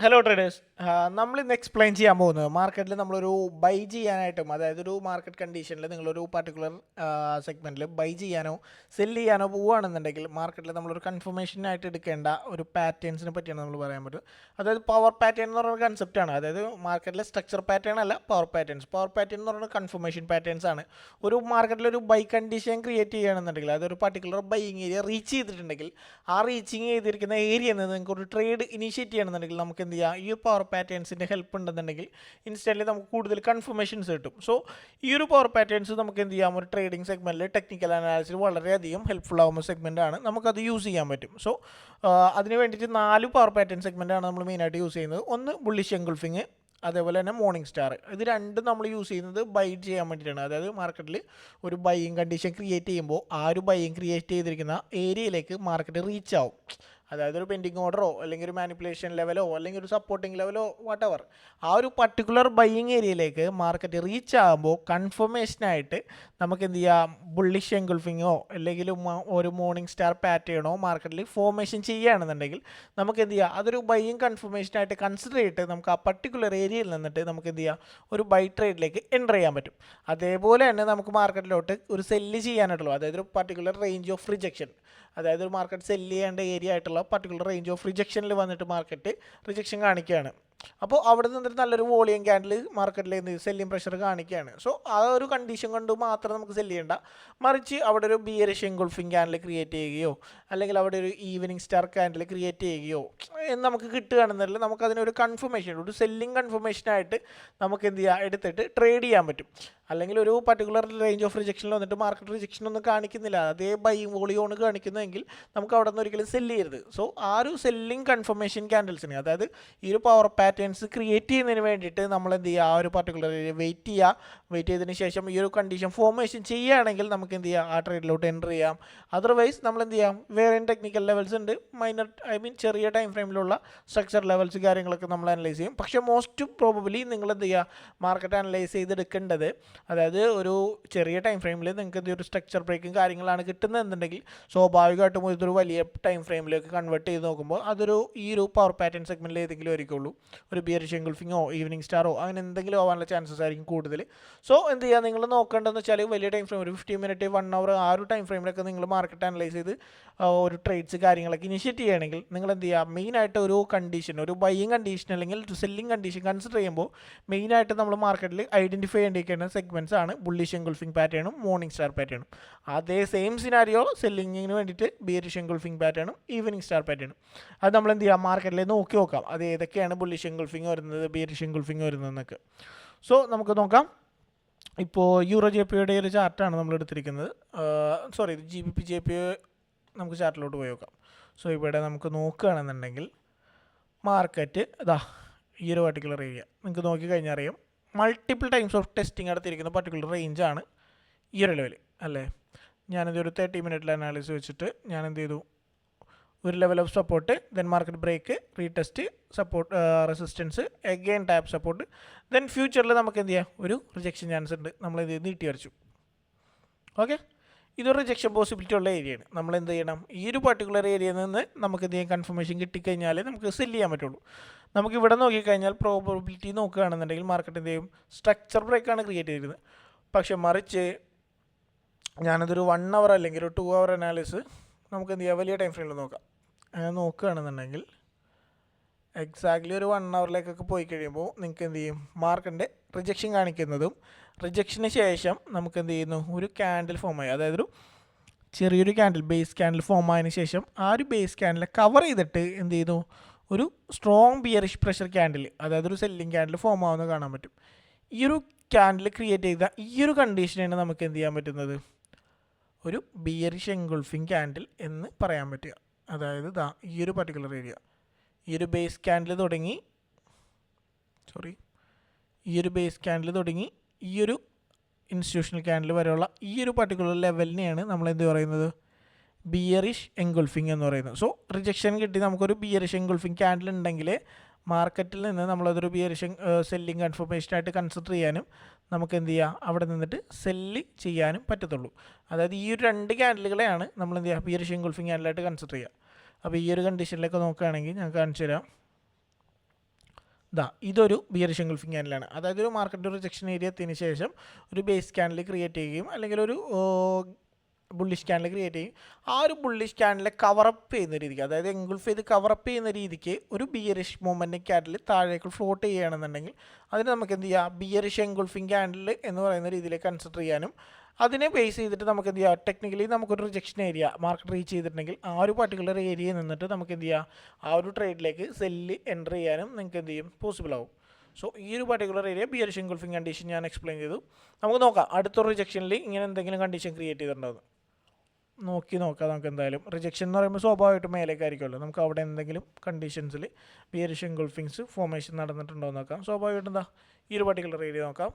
Hello traders. നമ്മൾ ഇന്ന് explain ചെയ്യാൻ പോകുന്നത് മാർക്കറ്റിൽ നമ്മളൊരു ബൈ ചെയ്യാനായിട്ടും, അതായത് ഒരു മാർക്കറ്റ് കണ്ടീഷനിൽ നിങ്ങളൊരു പർട്ടിക്കുലർ സെഗ്മെൻറ്റിൽ ബൈ ചെയ്യാനോ സെല്ല് ചെയ്യാനോ പോവുകയാണെന്നുണ്ടെങ്കിൽ മാർക്കറ്റിൽ നമ്മളൊരു കൺഫർമേഷനായിട്ട് എടുക്കേണ്ട ഒരു പാറ്റേൺസിനെ പറ്റിയാണ് നമ്മൾ പറയാൻ പറ്റും. അതായത് പവർ പാറ്റേൺ എന്ന് പറയുന്ന കൺസെപ്റ്റാണ്. അതായത് മാർക്കറ്റിലെ സ്ട്രക്ചർ പാറ്റേൺ അല്ല, പവർ പാറ്റേൺ എന്ന് പറയുന്നത് കൺഫർമേഷൻ പാറ്റേൺസ് ആണ്. ഒരു മാർക്കറ്റിലൊരു ബൈ കണ്ടീഷൻ ക്രിയേറ്റ് ചെയ്യുകയാണെന്നുണ്ടെങ്കിൽ, അതൊരു പർട്ടിക്കുലർ ബൈയിങ് ഏരിയ റീച്ച് ചെയ്തിട്ടുണ്ടെങ്കിൽ, ആ റീച്ചിങ് ചെയ്തിരിക്കുന്ന ഏരിയയിൽ നിന്ന് നിങ്ങൾക്ക് ഒരു ട്രേഡ് ഇനീഷ്യേറ്റ് ചെയ്യണമെന്നുണ്ടെങ്കിൽ നമുക്ക് എന്ത് ചെയ്യാം, ഈ പവർ പാറ്റേൺസിൻ്റെ ഹെൽപ്പ് ഉണ്ടെന്നുണ്ടെങ്കിൽ ഇൻസ്റ്റൻ്റ്ലി നമുക്ക് കൂടുതൽ കൺഫർമേഷൻസ് കിട്ടും. സോ ഈ ഒരു പവർ പാറ്റേൺസ് നമുക്ക് എന്ത് ചെയ്യാം, ഒരു ട്രേഡിംഗ് സെഗ്മെൻറ്റിൽ ടെക്നിക്കൽ അനാലിസിൽ വളരെയധികം ഹെൽപ്ഫുൾ ആകുന്ന സെഗ്മെൻറ്റാണ്. നമുക്കത് യൂസ് ചെയ്യാൻ പറ്റും. സോ അതിന് വേണ്ടിയിട്ട് 4 പവർ പാറ്റേൺ സെഗ്മെൻറ്റാണ് നമ്മൾ മെയിനായിട്ട് യൂസ് ചെയ്യുന്നത്. ഒന്ന് ബുള്ളിഷ് എൻഗൾഫിങ്, അതേപോലെ തന്നെ മോർണിംഗ് സ്റ്റാർ. ഇത് രണ്ടും നമ്മൾ യൂസ് ചെയ്യുന്നത് ബൈ ചെയ്യാൻ വേണ്ടിയിട്ടാണ്. അതായത് മാർക്കറ്റിൽ ഒരു ബൈയിങ് കണ്ടീഷൻ ക്രിയേറ്റ് ചെയ്യുമ്പോൾ ആ ഒരു ബൈയിങ് ക്രിയേറ്റ് ചെയ്തിരിക്കുന്ന ഏരിയയിലേക്ക് മാർക്കറ്റ് റീച്ച് ആവും. അതായത് ഒരു പെൻഡിങ് ഓർഡറോ അല്ലെങ്കിൽ ഒരു മാനിപ്പുലേഷൻ ലെവലോ അല്ലെങ്കിൽ ഒരു സപ്പോർട്ടിംഗ് ലെവലോ വാട്ടെവർ, ആ ഒരു പർട്ടിക്കുലർ ബൈയിങ് ഏരിയയിലേക്ക് മാർക്കറ്റ് റീച്ച് ആകുമ്പോൾ കൺഫർമേഷനായിട്ട് നമുക്ക് എന്ത് ചെയ്യാം, ബുള്ളിഷ് എൻഗൾഫിങ്ങോ അല്ലെങ്കിൽ ഒരു മോർണിംഗ് സ്റ്റാർ പാറ്റേണോ മാർക്കറ്റിൽ ഫോർമേഷൻ ചെയ്യുകയാണെന്നുണ്ടെങ്കിൽ നമുക്ക് എന്ത് ചെയ്യാം, അതൊരു ബൈയിങ് കൺഫർമേഷനായിട്ട് കൺസിഡർ ചെയ്തിട്ട് നമുക്ക് ആ പർട്ടിക്കുലർ ഏരിയയിൽ നിന്നിട്ട് നമുക്ക് എന്ത് ചെയ്യാം, ഒരു ബൈ ട്രേഡിലേക്ക് എൻ്റർ ചെയ്യാൻ പറ്റും. അതേപോലെ തന്നെ നമുക്ക് മാർക്കറ്റിലോട്ട് ഒരു സെല്ല് ചെയ്യാനായിട്ടുള്ളൂ. അതായത് ഒരു പർട്ടിക്കുലർ റേഞ്ച് ഓഫ് റിജക്ഷൻ, അതായത് ഒരു മാർക്കറ്റ് സെല്ല് ചെയ്യേണ്ട ഏരിയ ആയിട്ടുള്ള പർട്ടിക്കുലർ റേഞ്ച് ഓഫ് റിജക്ഷനിൽ വന്നിട്ട് മാർക്കറ്റ് റിജക്ഷൻ കാണിക്കുകയാണ്. അപ്പോൾ അവിടെ നിന്നിട്ട് നല്ലൊരു വോളിയം ക്യാൻഡിൽ മാർക്കറ്റിൽ എന്ത് സെല്ലിംഗ് പ്രഷർ കാണിക്കുകയാണ്. സോ ആ ഒരു കണ്ടീഷൻ കൊണ്ട് മാത്രം നമുക്ക് സെല്ല് ചെയ്യേണ്ട, മറിച്ച് അവിടെ ഒരു ബിയറിഷ് എൻഗൾഫിംഗ് ക്യാൻഡിൽ ക്രിയേറ്റ് ചെയ്യുകയോ അല്ലെങ്കിൽ അവിടെ ഒരു ഈവനിങ് സ്റ്റാർ ക്യാൻഡിൽ ക്രിയേറ്റ് ചെയ്യുകയോ എന്ന് നമുക്ക് കിട്ടുകയാണെന്നല്ല, നമുക്കതിനൊരു കൺഫർമേഷൻ, ഒരു സെല്ലിംഗ് കൺഫർമേഷനായിട്ട് നമുക്ക് എന്ത് ചെയ്യാം, എടുത്തിട്ട് ട്രേഡ് ചെയ്യാൻ പറ്റും. അല്ലെങ്കിൽ ഒരു പർട്ടിക്കുലർ റേഞ്ച് ഓഫ് റിജക്ഷനിൽ വന്നിട്ട് മാർക്കറ്റ് റിജക്ഷൻ ഒന്നും കാണിക്കുന്നില്ല, അതേ ബൈ വോളിയോണ് കാണിക്കുന്നതെങ്കിൽ നമുക്ക് അവിടെ നിന്ന് ഒരിക്കലും സെല്ല് ചെയ്യരുത്. സോ ആ ഒരു സെല്ലിംഗ് കൺഫർമേഷൻ ക്യാൻഡിൽസിന്, അതായത് ഈ ഒരു പവർ പാറ്റേൺസ് ക്രിയേറ്റ് ചെയ്യുന്നതിന് വേണ്ടിയിട്ട് നമ്മൾ എന്ത് ചെയ്യുക, ആ ഒരു പർട്ടിക്കുലർ വെയിറ്റ് ചെയ്തതിന് ശേഷം ഈ ഒരു കണ്ടീഷൻ ഫോർമേഷൻ ചെയ്യുകയാണെങ്കിൽ നമുക്ക് എന്ത് ചെയ്യാം, ആ ട്രേഡിലോട്ട് എൻ്റർ ചെയ്യാം. അതർവൈസ് നമ്മൾ എന്ത് ചെയ്യാം, വേറെ ടെക്നിക്കൽ ലെവൽസ് ഉണ്ട്, ചെറിയ ടൈം ഫ്രെയിമിലുള്ള സ്ട്രക്ചർ ലെവൽസ് കാര്യങ്ങളൊക്കെ നമ്മൾ അനലൈസ് ചെയ്യും. പക്ഷേ മോസ്റ്റ് പ്രോബബിലി നിങ്ങൾ എന്ത് ചെയ്യുക, മാർക്കറ്റ് അനലൈസ് ചെയ്തെടുക്കേണ്ടത്, അതായത് ഒരു ചെറിയ ടൈം ഫ്രെയിമിൽ നിങ്ങൾക്ക് എന്തൊരു സ്ട്രക്ചർ ബ്രേക്കും കാര്യങ്ങളാണ് കിട്ടുന്നതെന്നുണ്ടെങ്കിൽ സ്വാഭാവികമായിട്ടും ഇതൊരു വലിയ ടൈം ഫ്രെയിമിലേക്ക് കൺവേർട്ട് ചെയ്ത് നോക്കുമ്പോൾ അതൊരു ഈ ഒരു പവർ പാറ്റേൺ സെഗ്മെൻറ്റിൽ ഏതെങ്കിലും ആയിരിക്കുള്ളൂ. ഒരു ബിയറിഷ് എൻഗൾഫിങ്ങോ ഈവനിങ് സ്റ്റാറോ അങ്ങനെ എന്തെങ്കിലും ആവാനുള്ള ചാൻസസ് ആയിരിക്കും കൂടുതൽ. സോ എന്ത് ചെയ്യുക, നിങ്ങൾ നോക്കേണ്ടതെന്ന് വെച്ചാൽ വലിയ ടൈം ഫ്രെയിം, ഒരു 15 മിനിറ്റ് 1 അവർ ആ ഒരു ടൈം ഫ്രെയിമിലൊക്കെ നിങ്ങൾ മാർക്കറ്റ് അനലൈസ് ചെയ്ത് ഒരു ട്രേഡ്സ് കാര്യങ്ങളൊക്കെ ഇനിഷ്യേറ്റ് ചെയ്യുകയാണെങ്കിൽ നിങ്ങൾ എന്ത് ചെയ്യുക, മെയിനായിട്ട് ഒരു കണ്ടീഷൻ, ഒരു ബൈയിങ് കണ്ടീഷൻ അല്ലെങ്കിൽ സെല്ലിംഗ് കണ്ടീഷൻ കൺസിഡർ ചെയ്യുമ്പോൾ മെയിനായിട്ട് നമ്മൾ മാർക്കറ്റിൽ ഐഡൻറ്റിഫൈ ചെയ്യേണ്ടിയിരിക്കുന്ന സെഗ്മെൻറ്റ്സ് ആണ് ബുള്ളിഷ് എൻഗൾഫിംഗ് പാറ്റേണും മോർണിംഗ് സ്റ്റാർ പാറ്റേണും. അതേ സെയിം സിനാരിയോ സെല്ലിങ്ങിന് വേണ്ടിയിട്ട് ബിയറിഷ് എൻഗൾഫിംഗ് പാറ്റേണും ഈവനിങ് സ്റ്റാർ പാറ്റേണും. അത് നമ്മൾ എന്ത് ചെയ്യാം, മാർക്കറ്റിൽ നോക്കാം അത് ഏതൊക്കെയാണ് ബുള്ളിഷ് എൻഗൾഫിംഗ് വരുന്നത്, ബിയറിഷ് എൻഗൾഫിംഗ് വരുന്നതെന്നൊക്കെ. സോ നമുക്ക് നോക്കാം. ഇപ്പോൾ യൂറോ ജെ പി യുടെ ഒരു ചാർട്ടാണ് നമ്മൾ എടുത്തിരിക്കുന്നത്. സോറി, GBP JP നമുക്ക് ചാർട്ടിലോട്ട് പോയി നോക്കാം. സോ ഇവിടെ നമുക്ക് നോക്കുകയാണെന്നുണ്ടെങ്കിൽ മാർക്കറ്റ് ഇതാ ഈ ഒരു പർട്ടിക്കുലർ ഏരിയ നിങ്ങൾക്ക് നോക്കിക്കഴിഞ്ഞാൽ അറിയാം, മൾട്ടിപ്പിൾ ടൈംസ് ഓഫ് ടെസ്റ്റിംഗ് നടത്തിയിരിക്കുന്ന പർട്ടിക്കുലർ റേഞ്ചാണ് ഈ ഒരു ലെവൽ അല്ലേ. ഞാനിതൊരു 30 മിനിറ്റിൽ അനാലിസിസ് വെച്ചിട്ട് ഞാൻ എന്ത് ചെയ്തു, ഒരു level of support, then market break, retest, support, resistance, again tap support, then ഫ്യൂച്ചറിൽ നമുക്ക് എന്ത് ചെയ്യാം, ഒരു റിജക്ഷൻ ചാൻസ് ഉണ്ട്, നമ്മൾ ഇത് നീട്ടി വരച്ചു. ഓക്കെ, ഇതൊരു റിജക്ഷൻ പോസിബിലിറ്റി ഉള്ള ഏരിയയാണ്. നമ്മൾ എന്ത് ചെയ്യണം, ഈ ഒരു പർട്ടിക്കുലർ ഏരിയയിൽ നിന്ന് നമുക്ക് എന്ത് ചെയ്യാം, കൺഫർമേഷൻ കിട്ടിക്കഴിഞ്ഞാൽ നമുക്ക് സെല്ല് ചെയ്യാൻ പറ്റുള്ളൂ. നമുക്ക് ഇവിടെ നോക്കിക്കഴിഞ്ഞാൽ പ്രോബബിലിറ്റി നോക്കുകയാണെന്നുണ്ടെങ്കിൽ മാർക്കറ്റ് എന്ത് ചെയ്യും, സ്ട്രക്ചർ ബ്രേക്കാണ് ക്രിയേറ്റ് ചെയ്തിരുന്നത്. പക്ഷെ മറിച്ച് ഞാനതൊരു 1 അവർ അല്ലെങ്കിൽ ഒരു 2 അവർ അനാലിസിസ് നമുക്ക് എന്ത് ചെയ്യാം, വലിയ ടൈം ഫ്രെയിമിൽ നോക്കാം. അങ്ങനെ നോക്കുകയാണെന്നുണ്ടെങ്കിൽ എക്സാക്ട്ലി ഒരു 1 അവറിലേക്കൊക്കെ പോയി കഴിയുമ്പോൾ നിങ്ങൾക്ക് എന്ത് ചെയ്യും, മാർക്കറ്റിൻ്റെ റിജക്ഷൻ കാണിക്കുന്നതും റിജക്ഷന് ശേഷം നമുക്ക് എന്ത് ചെയ്യുന്നു, ഒരു ക്യാൻഡിൽ ഫോം ആയി, അതായത് ഒരു ചെറിയൊരു ക്യാൻഡിൽ, ബേസ് ക്യാൻഡിൽ ഫോം ആയതിനു ശേഷം ആ ഒരു ബേസ് ക്യാൻഡിലെ കവർ ചെയ്തിട്ട് എന്ത് ചെയ്യുന്നു, ഒരു സ്ട്രോങ് ബിയറിഷ് പ്രഷർ ക്യാൻഡിൽ, അതായത് ഒരു സെല്ലിംഗ് ക്യാൻഡിൽ ഫോം ആവുന്നത് കാണാൻ പറ്റും. ഈ ഒരു ക്യാൻഡിൽ ക്രിയേറ്റ് ചെയ്ത ഈ ഒരു കണ്ടീഷനാണ് നമുക്ക് എന്ത് ചെയ്യാൻ പറ്റുന്നത്, ഒരു ബിയറിഷ് എൻഗൾഫിംഗ് ക്യാൻഡിൽ എന്ന് പറയാൻ പറ്റുക. അതായത് ഈ ഒരു പർട്ടിക്കുലർ ഏരിയ, ഈ ഒരു ബേസ് ക്യാൻഡിൽ തുടങ്ങി ഈ ഒരു ഇൻസ്റ്റിറ്റ്യൂഷണൽ ക്യാൻഡിൽ വരെയുള്ള ഈ ഒരു പർട്ടിക്കുലർ ലെവലിനെയാണ് നമ്മൾ എന്ത് പറയുന്നത്, ബിയറിഷ് എൻഗൾഫിംഗ് എന്ന് പറയുന്നത്. സോ റിജക്ഷൻ കിട്ടി നമുക്കൊരു ബിയറിഷ് എൻഗൾഫിംഗ് ക്യാൻഡിൽ ഉണ്ടെങ്കിൽ മാർക്കറ്റിൽ നിന്ന് നമ്മളതൊരു ബിയറിഷ് സെല്ലിംഗ് കൺഫർമേഷനായിട്ട് കൺസിഡർ ചെയ്യാനും നമുക്ക് എന്ത് ചെയ്യാം, അവിടെ നിന്നിട്ട് സെല്ല് ചെയ്യാനും പറ്റത്തുള്ളൂ. അതായത് ഈ ഒരു 2 ക്യാൻഡിലുകളെയാണ് നമ്മൾ എന്ത് ചെയ്യുക, ബിയറിഷ് എൻഗൾഫിംഗ് ക്യാൻഡിലായിട്ട് കൺസിഡർ ചെയ്യുക. അപ്പോൾ ഈ ഒരു കണ്ടീഷനിലേക്ക് നോക്കുകയാണെങ്കിൽ ഞാൻ കാണിച്ചു തരാം. ഇതൊരു ബിയറിഷ് എൻഗൾഫിംഗ് ക്യാൻഡിലാണ്. അതായത് ഒരു മാർക്കറ്റ് റിജക്ഷൻ ഏരിയ എത്തിയതിന് ശേഷം ഒരു ബേസ് ക്യാൻഡിൽ ക്രിയേറ്റ് ചെയ്യുകയും അല്ലെങ്കിൽ ഒരു ബുള്ളിഷ് ക്യാൻഡിൽ ക്രിയേറ്റ് ചെയ്യും. ആ ഒരു ബുള്ളിഷ് ക്യാൻഡിലെ കവറപ്പ് ചെയ്യുന്ന രീതിക്ക്, അതായത് എൻഗുൾഫ് ചെയ്ത് കവറപ്പ് ചെയ്യുന്ന രീതിക്ക് ഒരു ബിയറിഷ് മൂവ്മെൻറ്റ് ക്യാൻഡിൽ താഴേക്ക് ഫ്ലോട്ട് ചെയ്യുകയാണെന്നുണ്ടെങ്കിൽ അതിന് നമുക്ക് എന്ത് ചെയ്യാം, ബിയറിഷ് എൻഗുൾഫിംഗ് ക്യാൻഡിൽ എന്ന് പറയുന്ന രീതിയിലേക്ക് കൺസിഡർ ചെയ്യാനും അതിനെ ബേസ് ചെയ്തിട്ട് നമുക്ക് എന്ത് ചെയ്യാം, ടെക്നിക്കലി നമുക്കൊരു റിജക്ഷൻ ഏരിയ മാർക്കറ്റ് റീച്ച് ചെയ്തിട്ടുണ്ടെങ്കിൽ ആ ഒരു പർട്ടിക്കുലർ ഏരിയയിൽ നിന്നിട്ട് നമുക്ക് എന്ത് ചെയ്യാം, ആ ഒരു ട്രേഡിലേക്ക് സെല്ല് എൻ്റർ ചെയ്യാനും നിങ്ങൾക്ക് എന്ത് ചെയ്യും, പോസിബിൾ ആവും. സോ ഈ ഒരു പർട്ടിക്കുലർ ഏരിയ ബിയറിഷ് എൻഗുൾഫിംഗ് കണ്ടീഷൻ ഞാൻ എക്സ്പ്ലെയിൻ ചെയ്തു. നമുക്ക് നോക്കാം അടുത്തൊരു റിജക്ഷനിൽ ഇങ്ങനെ എന്തെങ്കിലും കണ്ടീഷൻ ക്രിയേറ്റ് ചെയ്തിട്ടുണ്ടാവും. നോക്കാം നമുക്ക് എന്തായാലും. റിജക്ഷൻ എന്ന് പറയുമ്പോൾ സ്വാഭാവികമായിട്ടും മേലേക്കായിരിക്കുമല്ലോ. നമുക്ക് അവിടെ എന്തെങ്കിലും കണ്ടീഷൻസിൽ ബിയറിഷ് എൻഗൾഫിങ്സ് ഫോർമേഷൻ നടന്നിട്ടുണ്ടോ എന്ന് നോക്കാം. സ്വാഭാവികമായിട്ടും ഈ ഒരു പർട്ടിക്കുലർ ഏരിയ നോക്കാം,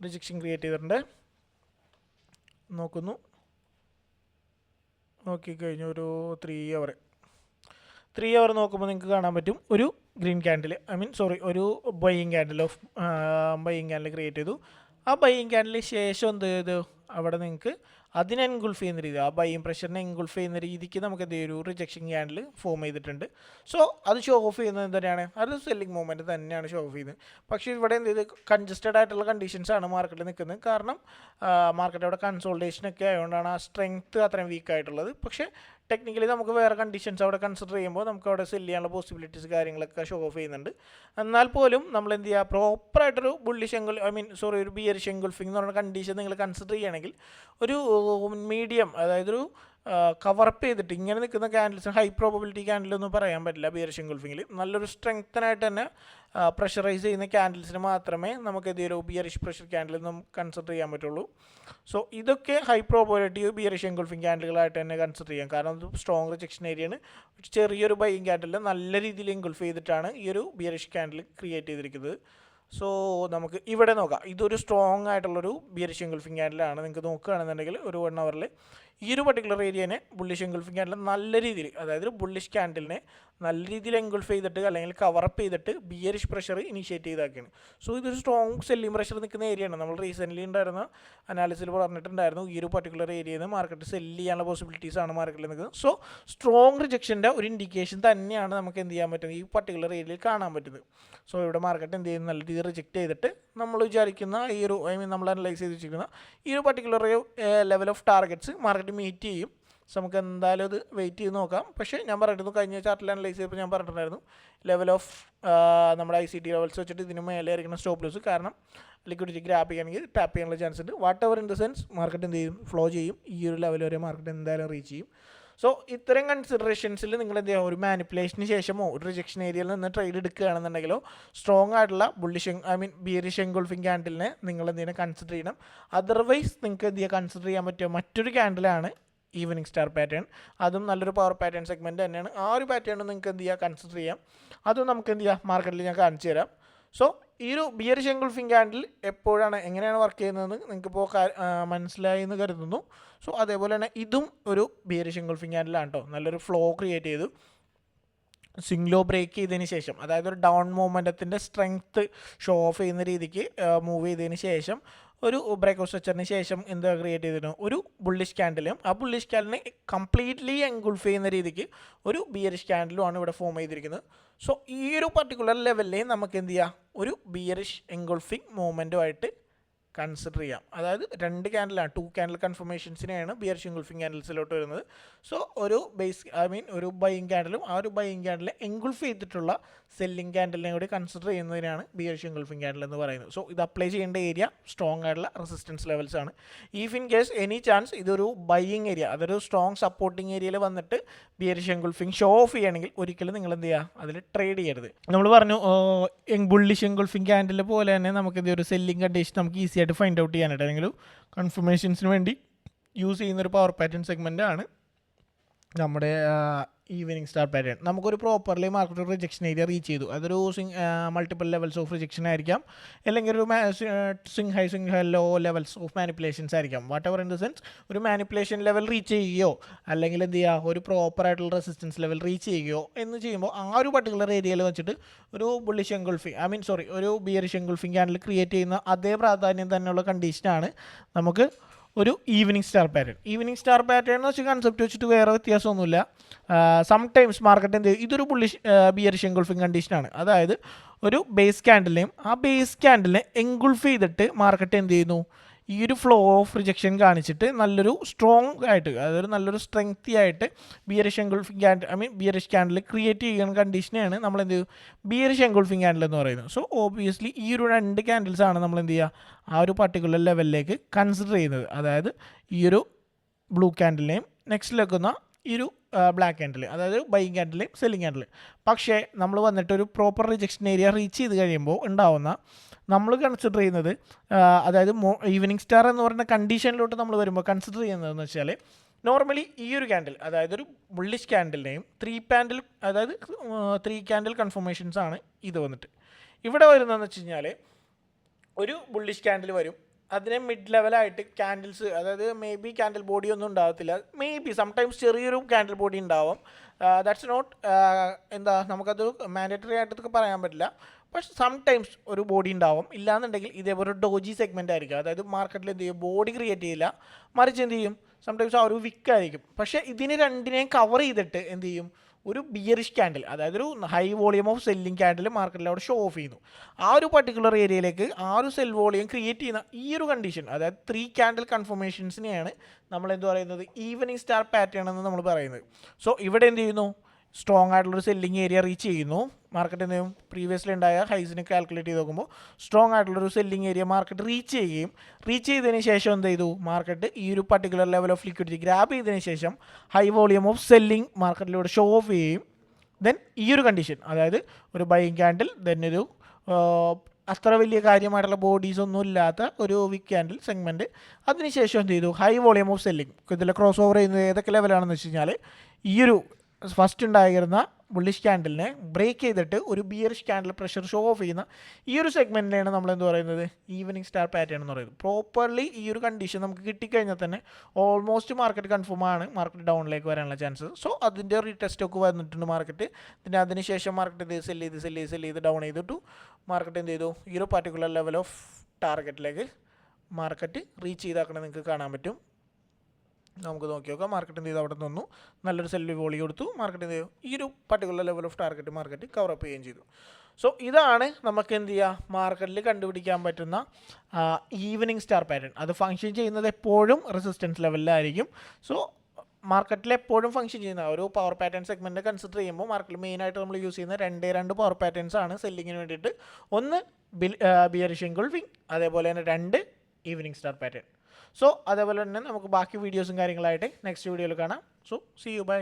റിജക്ഷൻ ക്രിയേറ്റ് ചെയ്തിട്ടുണ്ട്. നോക്കിക്കഴിഞ്ഞു ഒരു 3 അവർ നോക്കുമ്പോൾ നിങ്ങൾക്ക് കാണാൻ പറ്റും ഒരു ഗ്രീൻ ക്യാൻഡിൽ, ഒരു ബൈയിങ് ക്യാൻഡിൽ ക്രിയേറ്റ് ചെയ്തു. ആ ബൈയിങ് ക്യാൻഡിൽ ശേഷം എന്ത് ചെയ്തു, അവിടെ നിങ്ങൾക്ക് അതിനെ എൻഗുൾഫ് ചെയ്യുന്ന രീതി, ആ ബൈയിങ് പ്രഷറിനെ എൻഗുൾഫ് ചെയ്യുന്ന രീതിക്ക് നമുക്ക് എന്ത് ചെയ്യും, ഒരു റിജക്ഷൻ ക്യാൻഡിൽ ഫോം ചെയ്തിട്ടുണ്ട്. സോ അത് ഷോ ഓഫ് ചെയ്യുന്നത് എന്തിനാണ്, അത് സെല്ലിംഗ് മൂവ്മെൻറ്റ് തന്നെയാണ് ഷോ ഓഫ് ചെയ്യുന്നത്. പക്ഷേ ഇവിടെ എന്ത് ചെയ്ത് കൺജസ്റ്റഡ് ആയിട്ടുള്ള കണ്ടീഷൻസാണ് മാർക്കറ്റിൽ നിൽക്കുന്നത്. കാരണം മാർക്കറ്റ് അവിടെ കൺസോൾട്ടേഷനൊക്കെ ആയതുകൊണ്ടാണ് ആ സ്ട്രെങ്ത്ത് അത്രയും വീക്ക് ആയിട്ടുള്ളത്. പക്ഷേ ടെക്നിക്കലി നമുക്ക് വേറെ കണ്ടീഷൻസ് അവിടെ കൺസിഡർ ചെയ്യുമ്പോൾ നമുക്ക് അവിടെ സെല് ചെയ്യാനുള്ള പോസിബിലിറ്റീസ് കാര്യങ്ങളൊക്കെ ഷോ ഓഫ് ചെയ്യുന്നുണ്ട്. എന്നാൽ പോലും നമ്മൾ എന്ത് ചെയ്യുക, പ്രോപ്പറായിട്ടൊരു ഒരു ബിയറിഷ് എൻഗൾഫിംഗ് എന്ന് പറയുന്ന കണ്ടീഷൻ നിങ്ങൾ കൺസിഡർ ചെയ്യുകയാണെങ്കിൽ ഒരു മീഡിയം, അതായത് ഒരു കവറപ്പ് ചെയ്തിട്ട് ഇങ്ങനെ നിൽക്കുന്ന ക്യാൻഡിൽസ് ഹൈ പ്രോബബിലിറ്റി ക്യാൻഡിലൊന്നും പറയാൻ പറ്റില്ല. ബിയറിഷ് എൻഗൾഫിങ്ങിൽ നല്ലൊരു സ്ട്രെങ്തനായിട്ട് തന്നെ പ്രഷറൈസ് ചെയ്യുന്ന ക്യാൻഡിൽസിന് മാത്രമേ നമുക്ക് എന്തൊരു ബിയറിഷ് പ്രഷർ ക്യാൻഡിൽ നിന്നും കൺസിഡർ ചെയ്യാൻ പറ്റുള്ളൂ. സോ ഇതൊക്കെ ഹൈ പ്രോബബിലിറ്റി ബിയറിഷ് എൻഗൾഫിംഗ് ക്യാൻഡിലുകളായിട്ട് തന്നെ കൺസിഡർ ചെയ്യാം. കാരണം ഇത് സ്ട്രോങ് റിജക്ഷൻ ഏരിയയാണ്. ചെറിയൊരു ബൈയിങ് ക്യാൻഡിൽ നല്ല രീതിയിൽ എൻഗൾഫ് ചെയ്തിട്ടാണ് ഈ ഒരു ബിയറിഷ് ക്യാൻഡിൽ ക്രിയേറ്റ് ചെയ്തിരിക്കുന്നത്. സോ നമുക്ക് ഇവിടെ നോക്കാം, ഇതൊരു സ്ട്രോങ് ആയിട്ടുള്ളൊരു ബിയറിഷ് എൻഗൾഫിംഗ് ക്യാൻഡിലാണ്. നിങ്ങൾക്ക് നോക്കുകയാണെന്നുണ്ടെങ്കിൽ ഒരു 1 അവറിൽ ഈ ഒരു പർട്ടിക്കുലർ ഏരിയനെ ബുള്ളിഷ് എൻഗൾഫിംഗ് ക്യാൻഡിൽ നല്ല രീതിയിൽ, അതായത് ബുള്ളിഷ് ക്യാൻഡിലിനെ നല്ല രീതിയിൽ എൻഗൾഫ് ചെയ്തിട്ട് അല്ലെങ്കിൽ കവറപ്പ് ചെയ്തിട്ട് ബിയറിഷ് പ്രഷർ ഇനീഷ്യേറ്റ് ചെയ്താക്കിയാണ്. സോ ഇതൊരു സ്ട്രോങ് സെല്ലിംഗ് പ്രഷർ നിൽക്കുന്ന ഏരിയയാണ്. നമ്മൾ റീസെൻ്റ്ലി ഉണ്ടായിരുന്ന അനാലിസിൽ പറഞ്ഞിട്ടുണ്ടായിരുന്നു ഈ ഒരു പർട്ടിക്കുലർ ഏരിയയിൽ നിന്ന് മാർക്കറ്റ് സെല്ല് ചെയ്യാനുള്ള പോസിബിലിറ്റീസ് ആണ് മാർക്കറ്റിൽ നിൽക്കുന്നത്. സോ സ്ട്രോങ് റിജക്ഷൻ്റെ ഒരു ഇൻഡിക്കേഷൻ തന്നെയാണ് നമുക്ക് എന്ത് ചെയ്യാൻ പറ്റുന്നത്, ഈ പർട്ടിക്കുലർ ഏരിയയിൽ കാണാൻ പറ്റുന്നത്. സോ ഇവിടെ മാർക്കറ്റ് എന്ത് ചെയ്യുന്നു, നല്ല രീതിയിൽ റിജക്റ്റ് ചെയ്തിട്ട് നമ്മൾ വിചാരിക്കുന്ന ഈ ഒരു നമ്മൾ അനലൈസ് ചെയ്ത് വെച്ചിരിക്കുന്ന ഈ ഒരു particular level of targets market meet ചെയ്യും. സോ നമുക്ക് എന്തായാലും അത് വെയിറ്റ് ചെയ്ത് നോക്കാം. പക്ഷേ ഞാൻ പറഞ്ഞിരുന്നു, കഴിഞ്ഞ ചാർട്ടിൽ അനലൈസ് ചെയ്തപ്പോൾ ഞാൻ പറഞ്ഞിട്ടുണ്ടായിരുന്നു ലെവൽ ഓഫ് നമ്മുടെ ICT ലെവൽസ് വെച്ചിട്ട് ഇതിന് മേലെ ആയിരിക്കണം സ്റ്റോപ്പ് ലോസ്. കാരണം ലിക്വിഡിറ്റി ഗ്രാപ്പ് ചെയ്യുകയാണെങ്കിൽ ടാപ്പ് ചെയ്യാനുള്ള ചാൻസ് ഉണ്ട്. What ever in the sense market എന്ത് ചെയ്യും, ഫ്ലോ ചെയ്യും. ഈ ഒരു ലെവൽ വരെ മാർക്കറ്റ് എന്തായാലും റീച്ച് ചെയ്യും. സോ ഇത്തരം കൺസിഡറേഷൻസിൽ നിങ്ങൾ എന്ത് ചെയ്യുക, ഒരു മാനിപ്പുലേഷന് ശേഷമോ ഒരു റിജക്ഷൻ ഏരിയയിൽ നിന്ന് ട്രേഡ് എടുക്കുകയാണെന്നുണ്ടെങ്കിലോ സ്ട്രോങ് ആയിട്ടുള്ള ബിയറിഷ് എൻഗൾഫിംഗ് ക്യാൻഡിലിനെ നിങ്ങൾ എന്ത് ചെയ്യണം, കൺസിഡർ ചെയ്യണം. അതർവൈസ് നിങ്ങൾക്ക് എന്ത് ചെയ്യുക, കൺസിഡർ ചെയ്യാൻ പറ്റിയ മറ്റൊരു ക്യാൻഡിലാണ് ഈവനിങ് സ്റ്റാർ പാറ്റേൺ. അതും നല്ലൊരു പവർ പാറ്റേൺ സെഗ്മെൻറ്റ് തന്നെയാണ്. ആ ഒരു പാറ്റേൺ നിങ്ങൾക്ക് എന്ത് ചെയ്യുക, കൺസിഡർ ചെയ്യാം. അതും നമുക്ക് എന്ത് ചെയ്യാം, മാർക്കറ്റിൽ ഞാൻ കാണിച്ചു തരാം. സോ ഈ ഒരു ബിയറിഷ് എൻഗൾഫിംഗ് ക്യാൻഡിൽ എപ്പോഴാണ് എങ്ങനെയാണ് വർക്ക് ചെയ്യുന്നതെന്ന് നിങ്ങൾക്കിപ്പോൾ മനസ്സിലായി എന്ന് കരുതുന്നു. സോ അതേപോലെ തന്നെ ഇതും ഒരു ബിയറിഷ് എൻഗൾഫിംഗ് ക്യാൻഡിലാണ് കേട്ടോ. നല്ലൊരു ഫ്ലോ ക്രിയേറ്റ് ചെയ്തു സ്വിംഗ് ലോ ബ്രേക്ക് ചെയ്തതിന് ശേഷം, അതായത് ഒരു ഡൗൺ മൂവ്മെൻറ്റത്തിൻ്റെ സ്ട്രെങ്ത്ത് ഷോ ഓഫ് ചെയ്യുന്ന രീതിക്ക് മൂവ് ചെയ്തതിന് ശേഷം ഒരു ബ്രേക്ക് ഔട്ട് സ്ട്രക്ചറിന് ശേഷം എന്താ ക്രിയേറ്റ് ചെയ്തിരുന്നു, ഒരു ബുള്ളിഷ് ക്യാൻഡിലും ആ ബുള്ളിഷ് ക്യാൻഡിലിനെ കംപ്ലീറ്റ്ലി എൻഗുൾഫ് ചെയ്യുന്ന രീതിക്ക് ഒരു ബിയറിഷ് ക്യാൻഡിലുമാണ് ഇവിടെ ഫോം ചെയ്തിരിക്കുന്നത്. സോ ഈ ഒരു പർട്ടിക്കുലർ ലെവലിൽ നമുക്ക് എന്ത് ചെയ്യാം, ഒരു ബിയറിഷ് എൻഗുൾഫിംഗ് മൂവ്മെൻറ്റുമായിട്ട് കൺസിഡർ ചെയ്യാം. അതായത് 2 ക്യാൻഡിലാണ്, 2 ക്യാൻഡിൽ കൺഫർമേഷൻസിനെയാണ് ബിയറിഷ് എൻഗൾഫിംഗ് ക്യാൻഡിൽസിലോട്ട് വരുന്നത്. സോ ഒരു ഒരു ബൈയിങ് ക്യാൻഡിലും ആ ഒരു ബൈയിങ് ക്യാൻഡിലെ എൻഗുൾഫ് ചെയ്തിട്ടുള്ള സെല്ലിംഗ് ക്യാൻഡിലിനെ കൂടി കൺസിഡർ ചെയ്യുന്നതിനാണ് ബിയറിഷ് എൻഗൾഫിംഗ് ക്യാൻഡിൽ എന്ന് പറയുന്നത്. സോ ഇത് അപ്ലൈ ചെയ്യേണ്ട ഏരിയ സ്ട്രോങ് ആയിട്ടുള്ള റെസിസ്റ്റൻസ് ലെവൽസ് ആണ്. If in case any chance ഇതൊരു ബൈയിങ് ഏരിയ, അതൊരു സ്ട്രോങ് സപ്പോർട്ടിങ് ഏരിയയിൽ വന്നിട്ട് ബിയറിഷ് എൻഗൾഫിംഗ് ഷോ ഓഫ് ചെയ്യുകയാണെങ്കിൽ ഒരിക്കലും നിങ്ങൾ എന്ത് ചെയ്യുക, അതിൽ ട്രേഡ് ചെയ്യരുത്. നമ്മൾ പറഞ്ഞു ബുള്ളിഷ് എൻഗൾഫിംഗ് ക്യാൻഡിൽ പോലെ തന്നെ നമുക്ക് എന്ത് ഒരു സെല്ലിംഗ് കണ്ടീഷൻ നമുക്ക് ഈസി ആയിട്ട് ഫൈൻഡ് ഔട്ട് ചെയ്യാനായിട്ട് അല്ലെങ്കിൽ കൺഫർമേഷൻസിന് വേണ്ടി യൂസ് ചെയ്യുന്നൊരു പവർ പാറ്റേൺ സെഗ്മെൻ്റ് ആണ് നമ്മുടെ ഈവനിങ് സ്റ്റാർ പാറ്റേൺ. നമുക്കൊരു properly market rejection area reach ചെയ്തു, അതൊരു മൾട്ടിപ്പിൾ ലെവൽസ് ഓഫ് റിജക്ഷൻ ആയിരിക്കാം, അല്ലെങ്കിൽ ഒരു swing high low levels of manipulations ആയിരിക്കാം. Whatever in the sense ഒരു മാനിപ്പുലേഷൻ ലെവൽ റീച്ച് ചെയ്യുകയോ അല്ലെങ്കിൽ എന്ത് ചെയ്യുക, ഒരു പ്രോപ്പറായിട്ടുള്ള റെസിസ്റ്റൻസ് ലെവൽ റീച്ച് ചെയ്യുകയോ എന്ന് ചെയ്യുമ്പോൾ ആ ഒരു പർട്ടിക്കുലർ ഏരിയയിൽ വെച്ചിട്ട് ഒരു ബുള്ളിഷ് എൻഗൾഫിംഗ് ഒരു ബിയറിഷ് എൻഗൾഫിംഗ് ക്യാൻഡിൽ ക്രിയേറ്റ് ചെയ്യുന്ന അതേ പ്രാധാന്യം തന്നെയുള്ള കണ്ടീഷനാണ് നമുക്ക് ഒരു evening star pattern. Evening star pattern എന്ന് വെച്ചാൽ കൺസെപ്റ്റ് വെച്ചിട്ട് വേറെ വ്യത്യാസമൊന്നുമില്ല. സംടൈംസ് മാർക്കറ്റ് എന്ത് ചെയ്യും, ഇതൊരു ബുള്ളിഷ് ബിയറിഷ് എൻഗുൾഫിംഗ് കണ്ടീഷനാണ്. അതായത് ഒരു ബേസ് ക്യാൻഡിലിനെയും ആ ബേസ് ക്യാൻഡിലിനെ എൻഗുൾഫ് ചെയ്തിട്ട് മാർക്കറ്റ് എന്ത് ചെയ്യുന്നു, ഈ ഒരു ഫ്ലോ ഓഫ് റിജക്ഷൻ കാണിച്ചിട്ട് നല്ലൊരു സ്ട്രോങ് ആയിട്ട്, അതായത് നല്ലൊരു സ്ട്രെങ്തി ആയിട്ട് bearish engulfing candle bearish candle create ചെയ്യുന്ന കണ്ടീഷനെയാണ് നമ്മൾ എന്ത് ചെയ്യും, ബിയറിഷ് എൻഗുൾഫിംഗ് ക്യാൻഡിൽ എന്ന് പറയുന്നത്. സോ ഓബിയസ്ലി ഈ ഒരു 2 ക്യാൻഡിൽസാണ് നമ്മൾ എന്ത് ചെയ്യുക, ആ ഒരു പർട്ടിക്കുലർ ലെവലിലേക്ക് കൺസിഡർ ചെയ്യുന്നത്. അതായത് ഈ ഒരു ബ്ലൂ ക്യാൻഡിലിനെയും നെക്സ്റ്റ് വെക്കുന്ന ഈ ഒരു ബ്ലാക്ക് ക്യാൻഡിൽ, അതായത് ബൈയിങ് ക്യാൻഡിലും സെല്ലിങ് ക്യാൻഡിൽ. പക്ഷേ നമ്മൾ വന്നിട്ട് ഒരു പ്രോപ്പർ റിജക്ഷൻ ഏരിയ റീച്ച് ചെയ്ത് കഴിയുമ്പോൾ ഉണ്ടാവുന്ന നമ്മൾ കൺസിഡർ ചെയ്യുന്നത്, അതായത് ഈവനിങ് സ്റ്റാർ എന്ന് പറയുന്ന കണ്ടീഷനിലോട്ട് നമ്മൾ വരുമ്പോൾ കൺസിഡർ ചെയ്യുന്നതെന്ന് വെച്ചാൽ, നോർമലി ഈ ഒരു ക്യാൻഡിൽ, അതായത് ഒരു ബുള്ളിഷ് ക്യാൻഡിലിനെയും 3 ക്യാൻഡിൽ കൺഫർമേഷൻസ് ആണ് ഇത് വന്നിട്ട്. ഇവിടെ വരുന്നതെന്ന് വെച്ച് കഴിഞ്ഞാൽ ഒരു ബുള്ളിഷ് ക്യാൻഡിൽ വരും, അതിനെ മിഡ് ലെവലായിട്ട് ക്യാൻഡിൽസ്, അതായത് മേ ബി ക്യാൻഡിൽ ബോഡി ഒന്നും ഉണ്ടാകത്തില്ല, മേ ബി സംടൈംസ് ചെറിയൊരു ക്യാൻഡിൽ ബോഡി ഉണ്ടാവും. ദാറ്റ്സ് നോട്ട് നമുക്കത് മാൻഡേറ്ററി ആയിട്ടൊക്കെ പറയാൻ പറ്റില്ല. പക്ഷെ സംടൈംസ് ഒരു ബോഡി ഉണ്ടാവും. ഇല്ലാന്നുണ്ടെങ്കിൽ ഇതേപോലെ ഒരു ഡോജി സെഗ്മെൻ്റ് ആയിരിക്കും. അതായത് മാർക്കറ്റിൽ എന്ത് ചെയ്യും, ബോഡി ക്രിയേറ്റ് ചെയ്യില്ല, മറിച്ച് എന്ത് ചെയ്യും, സംടൈംസ് ആ ഒരു വിക്കായിരിക്കും. പക്ഷേ ഇതിനെ രണ്ടിനെയും കവർ ചെയ്തിട്ട് എന്ത് ചെയ്യും, ഒരു ബിയറിഷ് ക്യാൻഡിൽ, അതായത് ഒരു high volume of selling candle മാർക്കറ്റിൽ അവിടെ ഷോ ഓഫ് ചെയ്യുന്നു. ആ ഒരു പർട്ടിക്കുലർ ഏരിയയിലേക്ക് ആ ഒരു സെൽ വോളിയം ക്രിയേറ്റ് ചെയ്യുന്ന ഈ ഒരു കണ്ടീഷൻ, അതായത് 3 ക്യാൻഡിൽ കൺഫർമേഷൻസിനെയാണ് നമ്മൾ എന്ത് പറയുന്നത്, ഈവനിങ് സ്റ്റാർ പാറ്റേൺ എന്ന് നമ്മൾ പറയുന്നത്. സോ ഇവിടെ എന്ത് ചെയ്യുന്നു, സ്ട്രോങ് ആയിട്ടുള്ളൊരു സെല്ലിംഗ് ഏരിയ റീച്ച് ചെയ്യുന്നു. മാർക്കറ്റ് എന്ത് ചെയ്യും, പ്രീവിയസ്ലി ഉണ്ടായ ഹൈസിനെ കാൽക്കുലേറ്റ് ചെയ്ത് നോക്കുമ്പോൾ സ്ട്രോങ് ആയിട്ടുള്ളൊരു സെല്ലിംഗ് ഏരിയ മാർക്കറ്റ് റീച്ച് ചെയ്തതിന് ശേഷം എന്ത് ചെയ്തു, മാർക്കറ്റ് ഈ ഒരു particular level of liquidity grab ചെയ്തതിന് ശേഷം ഹൈ വോളിയം ഓഫ് സെല്ലിംഗ് മാർക്കറ്റിലൂടെ ഷോ ഓഫ് ചെയ്യും. ദെൻ ഈ ഒരു കണ്ടീഷൻ, അതായത് ഒരു ബൈയിങ് ക്യാൻഡിൽ, ദെൻ ഒരു അത്ര വലിയ കാര്യമായിട്ടുള്ള ബോഡീസ് ഒന്നും ഇല്ലാത്ത ഒരു വിക്ക് ക്യാൻഡിൽ സെഗ്മെൻറ്റ്, അതിനുശേഷം എന്ത് ചെയ്തു, ഹൈ വോളിയം ഓഫ് സെല്ലിംഗ്. ഇതിൽ ക്രോസ് ഓവർ ചെയ്യുന്നത് ഏതൊക്കെ ലെവലാണെന്ന് വെച്ച് കഴിഞ്ഞാൽ, ഈ ഒരു ഫസ്റ്റ് ഉണ്ടായിരുന്ന ബുള്ളിഷ് ക്യാൻഡിലിനെ ബ്രേക്ക് ചെയ്തിട്ട് ഒരു bearish candle pressure show of ചെയ്യുന്ന ഈ ഒരു സെഗ്മെൻറ്റിനെയാണ് നമ്മൾ എന്ത് പറയുന്നത്, ഈവനിങ് സ്റ്റാർ പാറ്റേൺ എന്ന് പറയുന്നത്. പ്രോപ്പർലി ഈ ഒരു കണ്ടീഷൻ നമുക്ക് കിട്ടിക്കഴിഞ്ഞാൽ തന്നെ ഓൾമോസ്റ്റ് മാർക്കറ്റ് കൺഫേം ആണ്, മാർക്കറ്റ് ഡൗണിലേക്ക് വരാനുള്ള ചാൻസസ്. സോ അതിൻ്റെ റീടെസ്റ്റ് ഒക്കെ വന്നിട്ടുണ്ട് മാർക്കറ്റ്. പിന്നെ അതിനുശേഷം മാർക്കറ്റ് സെല് ചെയ്ത് ഡൗൺ ചെയ്തിട്ടു മാർക്കറ്റ് എന്ത് ചെയ്തു, ഈ ഒരു പർട്ടിക്കുലർ ലെവൽ ഓഫ് ടാർഗറ്റിലേക്ക് മാർക്കറ്റ് റീച്ച് ചെയ്താക്കണം നിങ്ങൾക്ക് കാണാൻ പറ്റും. നമുക്ക് നോക്കി നോക്കാം. മാർക്കറ്റ് എന്ത് ചെയ്തു, അവിടെ നിന്നു നല്ലൊരു സെല്ല് വോളി കൊടുത്തു. മാർക്കറ്റ് എന്ത് ചെയ്തു, ഈ ഒരു particular level of target market cover up ചെയ്യുകയും ചെയ്തു. സോ ഇതാണ് നമുക്ക് എന്ത് ചെയ്യുക, മാർക്കറ്റിൽ കണ്ടുപിടിക്കാൻ പറ്റുന്ന ഈവനിങ് സ്റ്റാർ പാറ്റേൺ. അത് ഫങ്ഷൻ ചെയ്യുന്നത് എപ്പോഴും റെസിസ്റ്റൻസ് ലെവലിലായിരിക്കും. സോ മാർക്കറ്റിൽ എപ്പോഴും ഫങ്ഷൻ ചെയ്യുന്ന ഒരു പവർ പാറ്റേൺ സെഗ്മെൻറ്റ് കൺസിഡർ ചെയ്യുമ്പോൾ മാർക്കറ്റിൽ മെയിനായിട്ട് നമ്മൾ യൂസ് ചെയ്യുന്ന 2 പവർ പാറ്റേൺസ് ആണ് സെല്ലിങ്ങിന് വേണ്ടിയിട്ട്. ഒന്ന് ബിയറിഷ് എൻഗൾഫിംഗ്, അതേപോലെ തന്നെ 2 ഈവനിങ് സ്റ്റാർ പാറ്റേൺ. സോ അതേപോലെ തന്നെ നമുക്ക് ബാക്കി വീഡിയോസും കാര്യങ്ങളായിട്ട് നെക്സ്റ്റ് വീഡിയോയിൽ കാണാം. So see you, by.